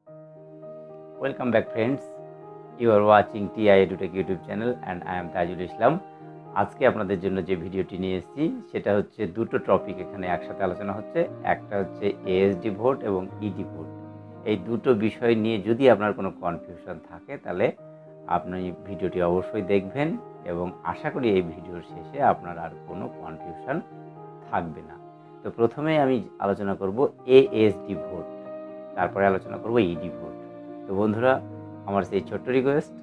Welcome back friends. You are watching TI EduTech YouTube channel and I am Tajul Islam. আজকে আপনাদের জন্য যে ভিডিওটি নিয়ে এসেছি সেটা হচ্ছে দুটো টপিক এখানে একসাথে আলোচনা হচ্ছে। একটা হচ্ছে ASD ভোট এবং ED ভোট। এই দুটো বিষয় নিয়ে যদি আপনার কোনো কনফিউশন থাকে তাহলে আপনি ভিডিওটি অবশ্যই দেখবেন এবং আশা করি এই ভিডিওর শেষে আপনার আর কোনো কনফিউশন থাকবে না। তো প্রথমে আমি আলোচনা করব ASD ভোট, তারপরে আলোচনা করব ED ভোট। তো বন্ধুরা, আমার সেই ছোট্ট রিকোয়েস্ট,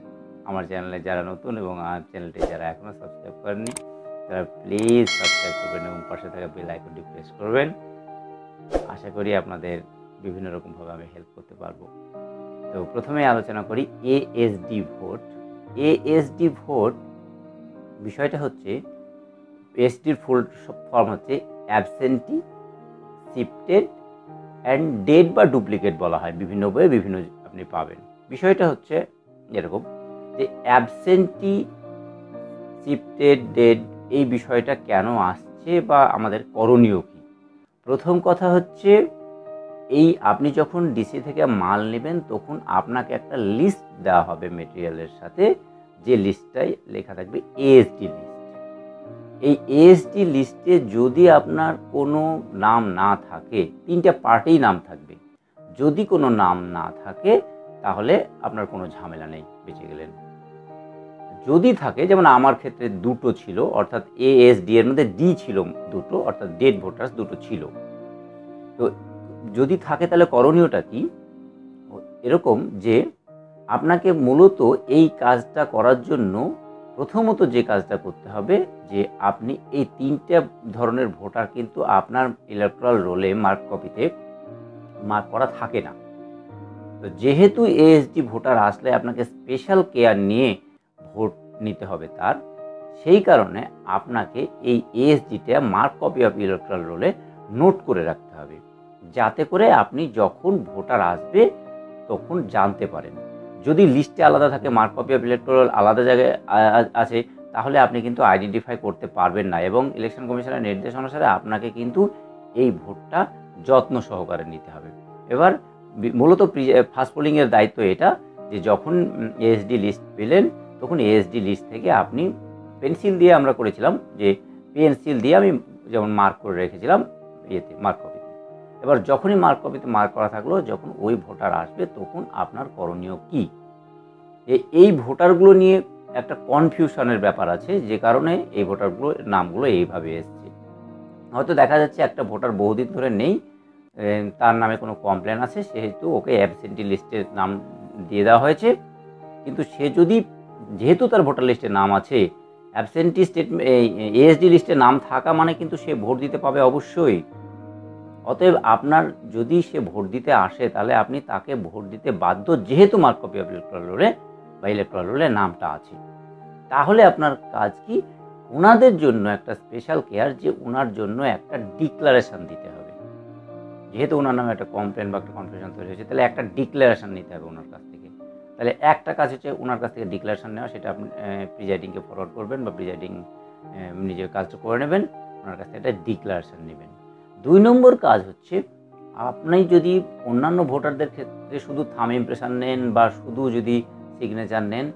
আমার চ্যানেলে যারা নতুন এবং আমার চ্যানেলটি যারা এখনও সাবস্ক্রাইব করেননি তারা প্লিজ সাবস্ক্রাইব করবেন এবং পাশে থাকা বেল আইকনটি প্রেস করবেন। আশা করি আপনাদের বিভিন্ন রকমভাবে আমি হেল্প করতে পারবো। তো প্রথমে আলোচনা করি ASD ভোট। ASD ভোট বিষয়টা হচ্ছে, ASDর ফুল ফর্ম হচ্ছে অ্যাবসেন্টি, শিফটেড অ্যান্ড ডেড বা ডুপ্লিকেট বলা হয়, বিভিন্ন বইয়ে বিভিন্ন আপনি পাবেন। বিষয়টা হচ্ছে এরকম যে অ্যাবসেন্টি, শিফটেড, ডেড এই বিষয়টা কেন আসছে বা আমাদের করণীয় কী। প্রথম কথা হচ্ছে, এই আপনি যখন ডিসি থেকে মাল নেবেন তখন আপনাকে একটা লিস্ট দেওয়া হবে মেটেরিয়ালের সাথে, যে লিস্টটাই লেখা থাকবে ASD লিস্ট। এই ASD লিস্টে যদি আপনার কোনো নাম না থাকে, তিনটা পার্টেই নাম থাকবে, যদি কোনো নাম না থাকে তাহলে আপনার কোনো ঝামেলা নেই, বেঁচে গেলেন। যদি থাকে, যেমন আমার ক্ষেত্রে দুটো ছিল, অর্থাৎ ASD এর মধ্যে D ছিল দুটো, অর্থাৎ ডেড ভোটার্স দুটো ছিল। তো যদি থাকে তাহলে করণীয়টা কি, এরকম যে আপনাকে মূলত এই কাজটা করার জন্য প্রথমত যে কাজটা করতে হবে, যে আপনি এই তিনটা ধরনের ভোটার কিন্তু আপনার ইলেকট্রাল রোলে মার্ক কপিতে মার্ক করা থাকে না। তো যেহেতু ASD ভোটার আসলে আপনাকে স্পেশাল কেয়ার নিয়ে ভোট নিতে হবে তার, সেই কারণে আপনাকে এই ASDটা মার্ক কপি অফ ইলেকট্রাল রোলে নোট করে রাখতে হবে, যাতে করে আপনি যখন ভোটার আসবে তখন জানতে পারেন। যদি লিস্টে আলাদা থাকে, মার্ক কপি অফ ইলেকট্রাল আলাদা জায়গায় আছে, তাহলে আপনি কিন্তু আইডেন্টিফাই করতে পারবেন না এবং ইলেকশন কমিশনের নির্দেশ অনুসারে আপনাকে কিন্তু এই ভোটটা যত্ন সহকারে নিতে হবে। এবার মূলত ফার্স্ট পোলিংয়ের দায়িত্ব এটা, যে যখন ASD লিস্ট পেলেন তখন ASD লিস্ট থেকে আপনি পেন্সিল দিয়ে, আমরা করেছিলাম যে পেন্সিল দিয়ে আমি যেমন মার্ক করে রেখেছিলাম ইয়েতে মার্ক কপিতে। এবার যখনই মার্ক কপিতে মার্ক করা থাকলো, যখন ওই ভোটার আসবে তখন আপনার করণীয় কি। এই ভোটারগুলো নিয়ে একটা কনফিউশনের ব্যাপার আছে, যে কারণে এই ভোটারগুলোর নামগুলো এইভাবে এসছে। হয়তো দেখা যাচ্ছে একটা ভোটার বহুদিন ধরে নেই, তার নামে কোনো কমপ্লেন আছে, সেহেতু ওকে অ্যাবসেন্টি লিস্টের নাম দিয়ে দেওয়া হয়েছে। কিন্তু সে যদি, যেহেতু তার ভোটার লিস্টে নাম আছে, অ্যাবসেন্টি ASD লিস্টে নাম থাকা মানে কিন্তু সে ভোট দিতে পাবে অবশ্যই। অতএব আপনার যদি সে ভোট দিতে আসে তাহলে আপনি তাকে ভোট দিতে বাধ্য, যেহেতু মার্ক কপি অফ ইলেকট্রাল রোলে বা ইলেকট্রাল রোলে নামটা আছে। তাহলে আপনার কাজ কি, ওনাদের জন্য একটা স্পেশাল কেয়ার, যে ওনার জন্য একটা ডিক্লারেশন দিতে হবে। যেহেতু ওনার নামে একটা কমপ্লেন বা একটা কনফিউশন তৈরি হয়েছে, তাহলে একটা ডিক্লারেশন নিতে হবে ওনার কাছ থেকে। তাহলে একটা কাজ হচ্ছে ওনার কাছ থেকে ডিক্লারেশন নেওয়া, সেটা আপনি প্রিজাইডিংকে ফরওয়ার্ড করবেন বা প্রিজাইডিং নিজের কাজটা করে নেবেন, ওনার কাছ থেকে একটা ডিক্লারেশন নেবেন। 2 নম্বর কাজ হচ্ছে, আপনি যদি অন্যান্য ভোটারদের ক্ষেত্রে শুধু থাম ইমপ্রেশন নেন বা শুধু যদি সিগনেচার নেন,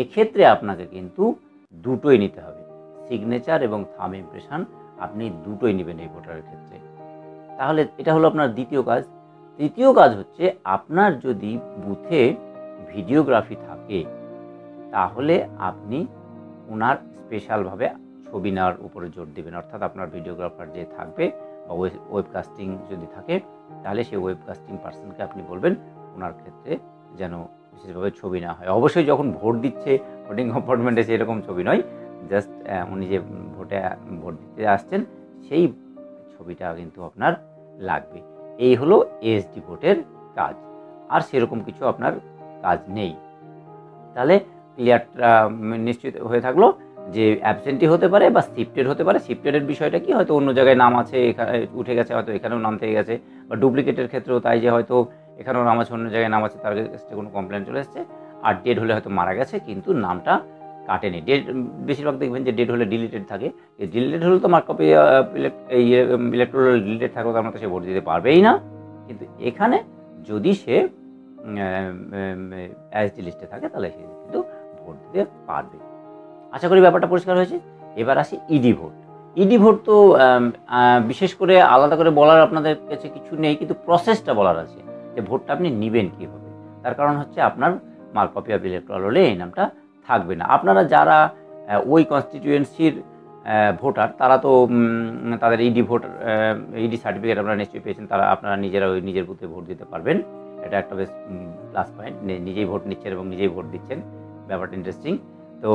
এক্ষেত্রে আপনাকে কিন্তু দুটোই নিতে হবে, সিগনেচার এবং থাম ইমপ্রেশন আপনি দুটোই নেবেন এই ভোটারের ক্ষেত্রে। তাহলে এটা হলো আপনার দ্বিতীয় কাজ। তৃতীয় কাজ হচ্ছে, আপনার যদি বুথে ভিডিওগ্রাফি থাকে তাহলে আপনি ওনার স্পেশালভাবে ছবি নেওয়ার উপরে জোর দেবেন। অর্থাৎ আপনার ভিডিওগ্রাফার যে থাকবে বা ওয়েবকাস্টিং যদি থাকে, তাহলে সেই ওয়েবকাস্টিং পার্সনকে আপনি বলবেন ওনার ক্ষেত্রে যেন বিশেষভাবে ছবি নেওয়া হয়। অবশ্যই যখন ভোট দিচ্ছে, ভোটিং কম্পার্টমেন্টে সেরকম ছবি নয়, জাস্ট উনি যে ভোট দিতে আসছেন সেই ছবিটা কিন্তু আপনার লাগবে। এই হলো ASD ভোটের কাজ, আর সেরকম কিছু আপনার কাজ নেই। তাহলে ক্লিয়ারটা নিশ্চিত হয়ে থাকলো যে অ্যাবসেন্টি হতে পারে বা শিফটেড হতে পারে। শিফটেডের বিষয়টা কি, হয়তো অন্য জায়গায় নাম আছে, এখানে উঠে গেছে, হয়তো এখানেও নাম থেকে গেছে, বা ডুপ্লিকেটের ক্ষেত্রেও তাই, যে হয়তো এখানেও নাম আছে, অন্য জায়গায় নাম আছে, তার কাছে কোনো কমপ্লেন চলে এসছে। আর ডেড হলে হয়তো মারা গেছে কিন্তু নামটা কাটেনি। ডেড বেশিরভাগ দেখবেন যে ডেড হলে ডিলিটেড থাকে। ডিলিটেড হলে তো মার্ক কপি ইলেকট্রাল ডিলিটেড থাকলে তার মতো সে ভোট দিতে পারবেই না। কিন্তু এখানে যদি সে এসডি লিস্টে থাকে তাহলে সে কিন্তু ভোট দিতে পারবে। আশা করি ব্যাপারটা পরিষ্কার হয়েছে। এবার আসি ইডি ভোট। ইডি ভোট তো বিশেষ করে আলাদা করে বলার আপনাদের কাছে কিছু নেই, কিন্তু প্রসেসটা বলার আছে যে ভোটটা আপনি নেবেন কীভাবে। তার কারণ হচ্ছে আপনার মার্ক কপি অফ ইলেকট্রাল রোলে এই নামটা থাকবে না। আপনারা যারা ওই কনস্টিটিউয়েন্সির ভোটার তারা তো তাদের ইডি ভোট ইডি সার্টিফিকেট আপনারা নিশ্চয়ই পেয়েছেন, তারা আপনারা নিজেরা ওই নিজের বুথে ভোট দিতে পারবেন। এটা একটা বেশ প্লাস পয়েন্ট, নিজেই ভোট নিচ্ছেন এবং নিজেই ভোট দিচ্ছেন, ব্যাপারটা ইন্টারেস্টিং। তো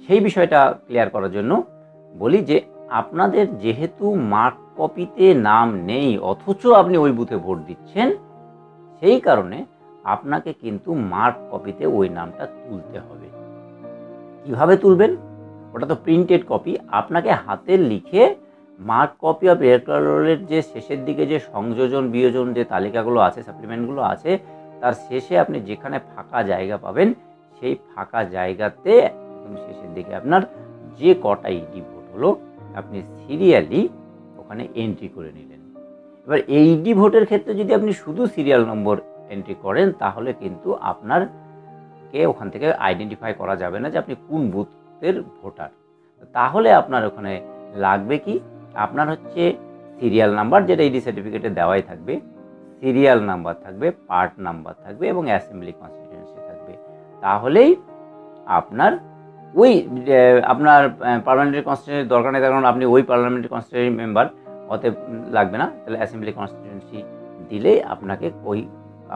সেই বিষয়টা ক্লিয়ার করার জন্য বলি যে আপনাদের যেহেতু মার্ক কপিতে নাম নেই অথচ আপনি ওই বুথে ভোট দিচ্ছেন, সেই কারণে আপনাকে কিন্তু মার্ক কপিতে ওই নামটা তুলতে হবে। কিভাবে তুলবেন? ওটা তো প্রিন্টেড কপি, আপনাকে হাতে লিখে মার্ক কপি অফ ইলেকট্রাল রোলের যে শেষের দিকে যে সংযোজন বিয়োজন যে তালিকাগুলো আছে, সাপ্লিমেন্টগুলো আছে, তার শেষে আপনি যেখানে ফাঁকা জায়গা পাবেন সেই ফাঁকা জায়গাতে একদম শেষের দিকে আপনার যে কটা ইডি ভোট হলো আপনি সিরিয়ালি ওখানে এন্ট্রি করে নিলেন। এবার এই ইডি ভোটের ক্ষেত্রে যদি আপনি শুধু সিরিয়াল নম্বর এন্ট্রি করেন তাহলে কিন্তু আপনারকে ওখান থেকে আইডেন্টিফাই করা যাবে না যে আপনি কোন বুথের ভোটার। তাহলে আপনার ওখানে লাগবে কি, আপনার হচ্ছে সিরিয়াল নাম্বার, যেটা ইডি সার্টিফিকেটে দেওয়াই থাকবে, সিরিয়াল নাম্বার থাকবে, পার্ট নাম্বার থাকবে এবং অ্যাসেম্বলি কনস্টিটিউয়েন্সি থাকবে। তাহলেই আপনার ওই আপনার পার্লামেন্টারি কনস্টিটিউয়েন্সি দরকার নেই, কারণ আপনি ওই পার্লামেন্টারি কনস্টিটিউয়েন্সি মেম্বার, অতএব লাগবে না। তাহলে অ্যাসেম্বলি কনস্টিটিউয়েন্সি দিলেই আপনাকে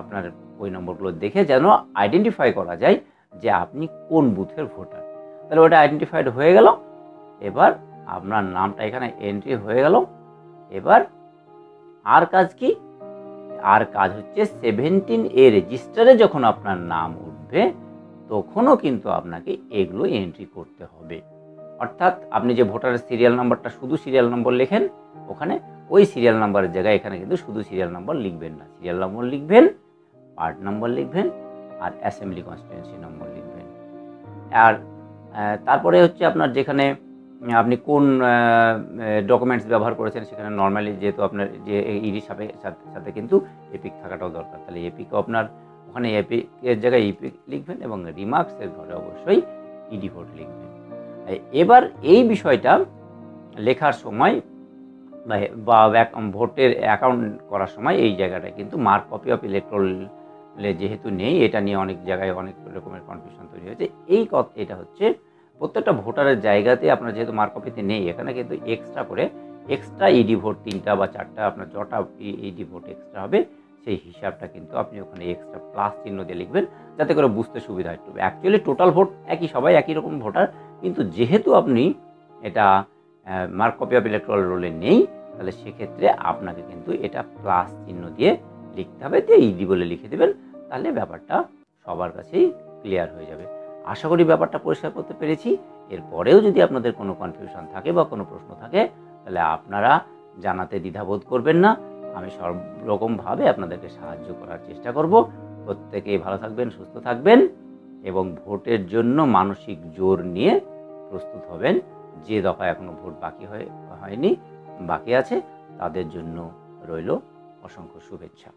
আপনার ওই নম্বরগুলো দেখে যেন আইডেন্টিফাই করা যায় যে আপনি কোন বুথের ভোটার। তাহলে ওটা আইডেন্টিফাইড হয়ে গেল। এবার আপনার নামটা এখানে এন্ট্রি হয়ে গেল। এবার আর কাজ কি? আর কাজ হচ্ছে 17A রেজিস্টারে যখন আপনার নাম উঠবে তখনও কিন্তু আপনাকে এগুলো এন্ট্রি করতে হবে। অর্থাৎ আপনি যে ভোটারের সিরিয়াল নাম্বারটা শুধু সিরিয়াল নম্বর লেখেন, ওখানে ওই সিরিয়াল নাম্বারের জায়গায় এখানে কিন্তু শুধু সিরিয়াল নম্বর লিখবেন না, সিরিয়াল নম্বর লিখবেন, পার্ট নম্বর লিখবেন আর অ্যাসেম্বলি কনস্টিটিউয়েন্সি নম্বর লিখবেন। আর তারপরে হচ্ছে আপনার যেখানে আপনি কোন ডকুমেন্টস ব্যবহার করেছেন সেখানে নর্মালি যেহেতু আপনার যে ইডির সাথে কিন্তু এপিক থাকাটাও দরকার, তাহলে এপিকও আপনার ওখানে এপিকের জায়গায় ইপিক লিখবেন এবং রিমার্কসের ঘরে অবশ্যই ইডি ভোট লিখবেন। এবার এই বিষয়টা লেখার সময় বা ভোটের অ্যাকাউন্ট করার সময় এই জায়গাটা কিন্তু মার্ক কপি অফ ইলেকট্রাল যেহেতু নেই, এটা নিয়ে অনেক জায়গায় অনেক রকমের কনফিউশন তৈরি হয়েছে। এটা হচ্ছে প্রত্যেকটা ভোটারের জায়গাতে আপনার যেহেতু মার্ক কপিতে নেই, এখানে কিন্তু এক্সট্রা ইডি ভোট 3টা বা 4টা আপনার যটা ইডি ভোট এক্সট্রা হবে সেই হিসাবটা কিন্তু আপনি ওখানে এক্সট্রা প্লাস চিহ্ন দিয়ে লিখবেন যাতে করে বুঝতে সুবিধা একটু। অ্যাকচুয়ালি টোটাল ভোট একই, সবাই একই রকম ভোটার, কিন্তু যেহেতু আপনি এটা মার্ক কপি অফ ইলেকট্রাল রোলে নেই তাহলে সেক্ষেত্রে আপনাকে কিন্তু এটা প্লাস চিহ্ন দিয়ে লিখতে হবে, দিয়ে ইডি বলে লিখে দেবেন, তাহলে ব্যাপারটা সবার কাছেই ক্লিয়ার হয়ে যাবে। আশা করি ব্যাপারটা পরিষ্কার করতে পেরেছি। এরপরেও যদি আপনাদের কোনো কনফিউশন থাকে বা কোনো প্রশ্ন থাকে তাহলে আপনারা জানাতে দ্বিধাবোধ করবেন না, আমি সব রকমভাবে আপনাদেরকে সাহায্য করার চেষ্টা করব। প্রত্যেকেই ভালো থাকবেন, সুস্থ থাকবেন এবং ভোটের জন্য মানসিক জোর নিয়ে প্রস্তুত হবেন। যে দফায় এখনো ভোট বাকি আছে তাদের জন্য রইল অসংখ্য শুভেচ্ছা।